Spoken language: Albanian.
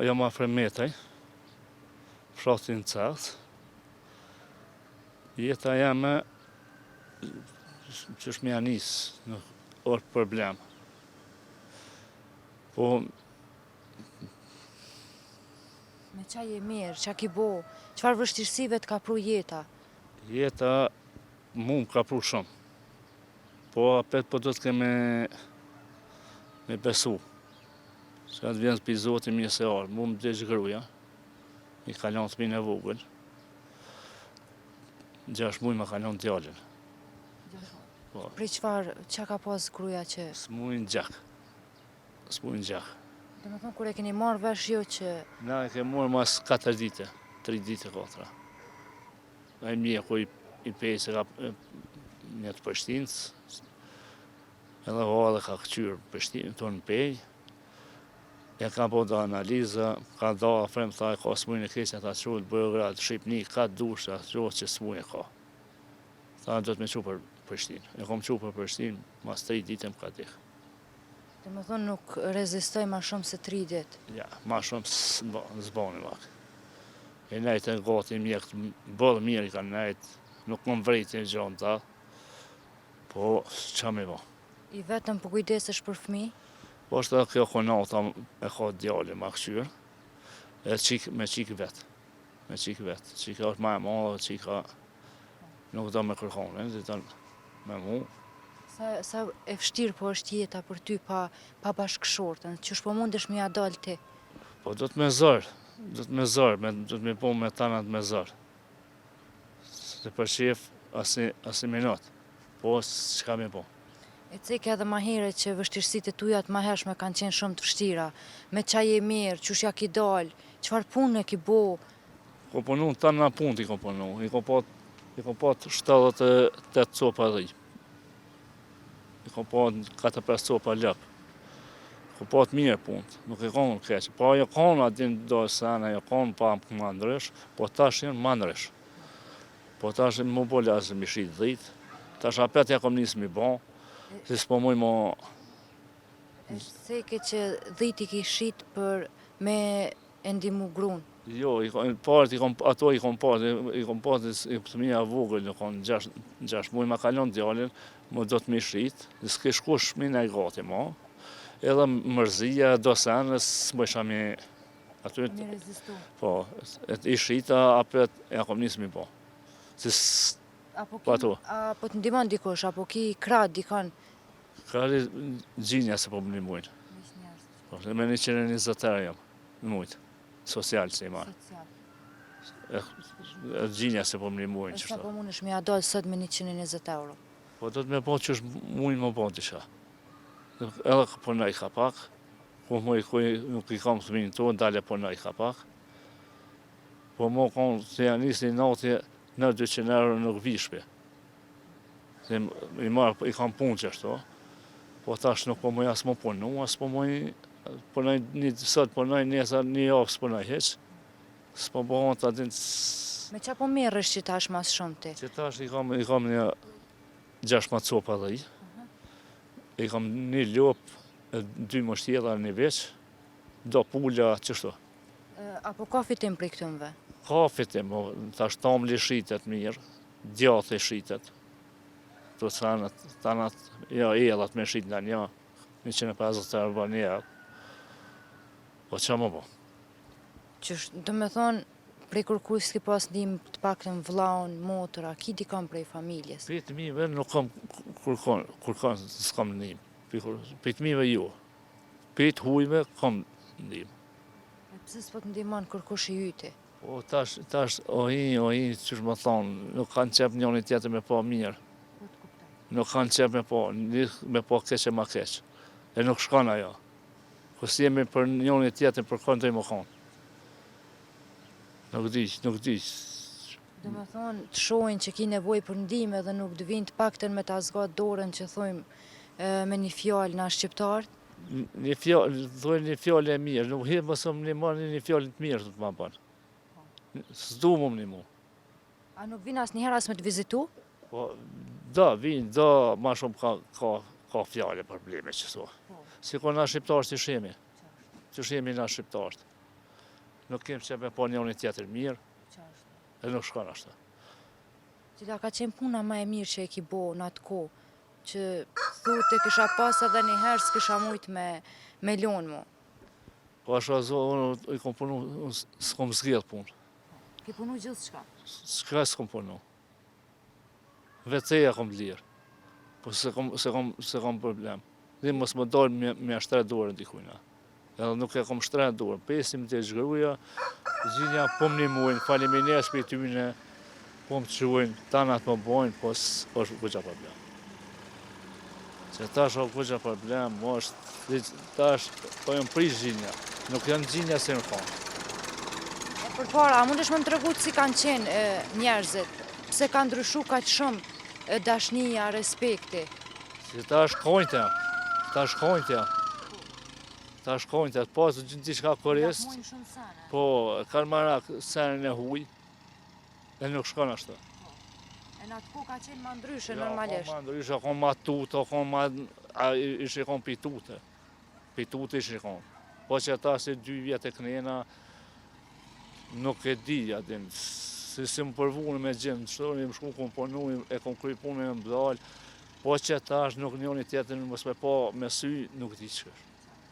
jam afër Metaj, fshatin Cert. Jeta jeme që është me janis, nuk është problem. Po, Me qa je mirë, qa ki bo, qëfar vështirësive të ka pru jeta? jeta mu më ka pru shumë. Po, apet po do të keme me besu. Se atë vjen për Zotin mirë se arë, mu më dheqë gruja, i kalon të minë e vogël. 6 muj më kalon djallin. Po. Prej qëfar, qa ka pas gruja që... S'mujnë gjak. S'mujnë gjak. Dhe me thonë, kur e keni marrë vesh jo që... Na e ke morë mas 4 dite, 3 dite 4. A i mje ku i pej se ka një të Prishtinës, edhe vale ka këqyrë Prishtinë tonë pej, e ka po da analiza, ka da frem tha e ka s'mujnë e keqen, ta qurët Beograd, Shqipni, ka dush, ta qurët që s'mujnë e ka. Tha do të me qu për Prishtinë. E kom qu për Prishtinë, mas 3 dite më ka dikë. Dhe me thonë, nuk rezistoj ma shumë se 3 ditë. Ja, ma shumë s'bani vakë. E nejtë e gati mjekët, bëllë mirë i ka nejtë, nuk më vrejtë një gjonë ta, po qa me ba. I vetëm për kujdesesh për fëmi? Po është edhe kjo konata e ka djali ma këqyrë, me qikë vetë. Me qikë vetë. Qika është ma e madhe, qika nuk do me kërkone, dhe të me mu. Sa e vështirë po është jeta për ty pa bashkëshortën, që shpo mundesh me ja dalë ti? Po do të me zërë, do të me po me tanat me zërë. Se për shef asi minut, po s'ka me po. E cek edhe ma here që vështirësitë e tuja të ma hershme kanë qenë shumë të vështira. Me qa je mirë, qysh ja ki dalë, qëfar punë e ki bo? Ko punu në tanë në punë i ko punu, i ko pat 78 copa dhij. I kom pat 4-5 copa lëp. Ko pat mirë punë, nuk e konë keqë. Po ajo konë adin do sene, ajo konë pa më ndrysh, po tash jenë më ndrysh. Po tash më bo lasë mi shqit dhit, tash apet ja kom nisë mi bo, si s'po muj mo... Është seke që dhit i ki shqit për me endimu grunë? Jo, ato i kom pat të mija vogël, në konë 6 muj ma kalon djallin, më do të mi shqit, s'ke shkush mi në i gati ma, edhe mërzia do senës, s'më isha mi... Mi rezistu? Po, i shqita, apet ja kom nisë mi po. Apo të ndimon dikush, apo ki krat dikon? Krari gjinja se po më një mujnë. Po, me 120 euro jam, në mujtë, social se i marë. Gjinja se po më një mujnë. Sa po mund është me ja dalë sot me 120 euro? Po do të me po që është mujnë më po të isha. Edhe punoj ka pak, ku nuk i kam të minë tonë, dalë punoj ka pak. Po më kam të janë njësë një natje në 200 euro nuk vishpe. I kam punë që ashtu, po tash nuk po mëj asë më punu, asë po mëj punoj sot punoj njësa një javë së punoj heq. S'po bëhon të adin... Me qa po merresh që tash mas shumë ti? Që tash i kam një 16 copa dhe i. I kam një lop, 2 mështjela një veç, do pulla qështu. Apo ka fitim për i këtëmve? Ka fitim, tash tamli shqitet mirë, djathi shqitet. Të tanat, ja, elat me shqit nga një, 150 euro bërë një elat. Po që më bo? Do me thonë, prej kërkuj s'ki pas ndim të pak të vlaun, motora, ki di kam prej familjes? Për të mive nuk kam kërkon, s'kam ndim. Për të mive jo. Për të hujve kam ndim. E pëse s'po të ndimon kërkush i yti? Po tash, ohi, që më thonë, nuk kanë qep njëni tjetër me pa mirë. Nuk kanë qep me pa keqe ma keqe. E nuk shkon ajo. Kësë jemi për njëni tjetër për kënë të i më kanë. Nuk di. Do me thonë, të shojnë që ki nevoj për ndime dhe nuk dëvin të pakten me të azgat dorën që thujmë me një fjallë na shqiptarët? Një fjallë e mirë, nuk hirë mësëm një marë një fjallë të mirë të të ma banë. S'du më një mu. A nuk vinë asë njëherë asë me të vizitu? Po, da, vinë, ma shumë ka fjallë e probleme që so. Si ko na shqiptarës të shemi. Të shemi na shqiptarët. nuk kem që me po njëri tjetër mirë, e nuk shkon ashtu. Cila ka qenë puna më e mirë që e ki bo në atë kohë, që thotë kisha pas edhe një herë s'kisha mujt me lonë mu. Po ashtu unë i kom punu, s'kom zgjedh punë. Ki punu gjithë shka? S'ka s'kom punu. Veceja kom lirë, po se kom problem. Dhe mos më dalë me shtret dorën dikujna. Edhe nuk e kom shtret dorën. 15 zhgruja, gjinja po më nimojnë, faleminderit për tyne, po më quajnë, tanat më bojnë, po është kogja problem. Se tash është kogja problem, tash po jam prish gjinja, nuk janë gjinja se në kanë. Për para, a mundesh më më tregu si kanë qenë njerëzit, pse kanë ndryshu kaq shumë dashnia, respekti? Si tash kojnëtja, tash kojnëtja, pas diçka korist, Mojnë shumë sene. po kanë marak senën e huj, e nuk shkon ashtu. E në atë kohë ka qenë ma ndryshe normalisht. Ma ndryshe, kon ma tutë, ishe kon pitute. Pitute ishe kon. Po që ta se 2 vjetë e knena, nuk e di adin. Si më përvunë me gjimë, më shku kom punu, e kom kry punë me më bdalë, po që ta është nuk njoni tjetër, mos me pa me sy, nuk di që është.